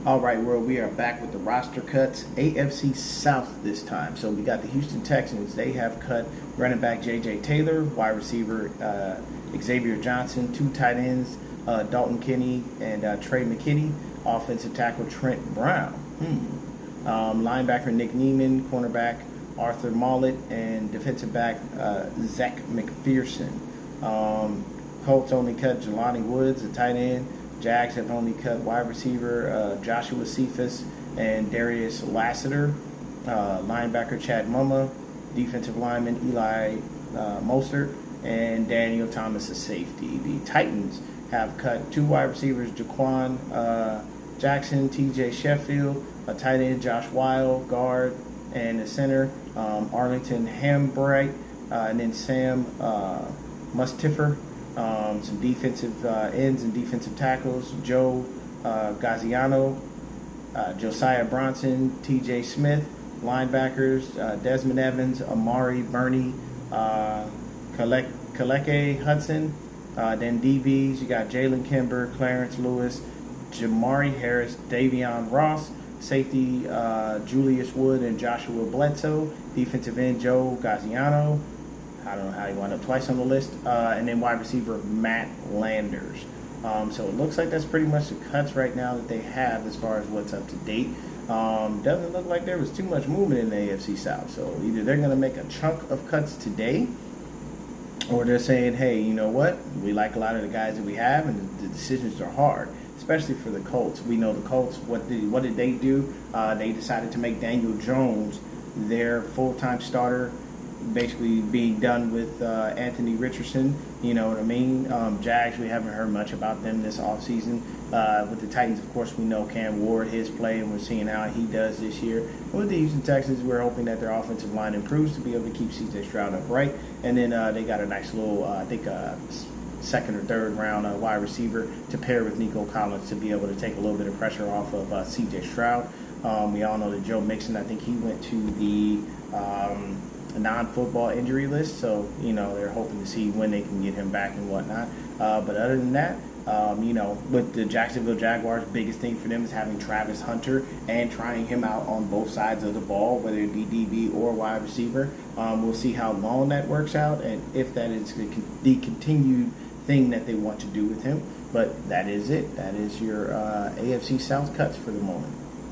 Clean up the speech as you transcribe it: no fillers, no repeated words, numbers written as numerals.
All right, world, we are back with the roster cuts. AFC South this time. So we got the Houston Texans. They have cut running back J.J. Taylor, wide receiver Xavier Johnson, two tight ends, Dalton Kinney and Trey McKinney, offensive tackle Trent Brown, linebacker Nick Neiman, cornerback Arthur Mollett, and defensive back Zach McPherson. Colts only cut Jelani Woods, a tight end. Jags have only cut wide receiver Joshua Cephas and Darius Lassiter, linebacker Chad Mumma, defensive lineman Eli Mostert, and Daniel Thomas, a safety. The Titans have cut two wide receivers, Jaquan Jackson, TJ Sheffield, a tight end Josh Weil, guard, and the center Arlington Hambright, and then Sam Mustiffer. Some defensive ends and defensive tackles, Joe Gaziano, Josiah Bronson, TJ Smith, linebackers, Desmond Evans, Amari Burney, Kaleke Hudson, then DBs, you got Jalen Kimber, Clarence Lewis, Jamari Harris, Davion Ross, safety Julius Wood and Joshua Bledsoe, defensive end Joe Gaziano, I don't know how he wound up twice on the list. And then wide receiver Matt Landers. So it looks like that's pretty much the cuts right now that they have as far as what's up to date. Doesn't look like there was too much movement in the AFC South. So either they're going to make a chunk of cuts today, or they're saying, hey, you know what? We like a lot of the guys that we have, and the decisions are hard, especially for the Colts. We know the Colts, what did they do? They decided to make Daniel Jones their full-time starter, basically being done with Anthony Richardson, you know what I mean? Jags, we haven't heard much about them this offseason. With the Titans, of course, we know Cam Ward, his play, and we're seeing how he does this year. With the Houston Texans, we're hoping that their offensive line improves to be able to keep C.J. Stroud upright. And then they got a nice little, I think, second or third round wide receiver to pair with Nico Collins to be able to take a little bit of pressure off of C.J. Stroud. We all know that Joe Mixon, I think he went to the non-football injury list, so you know they're hoping to see when they can get him back and whatnot. But other than that, you know, with the Jacksonville Jaguars, biggest thing for them is having Travis Hunter and trying him out on both sides of the ball, whether it be DB or wide receiver. We'll see how long that works out and if that is the continued thing that they want to do with him. But that is it. That is your AFC South cuts for the moment.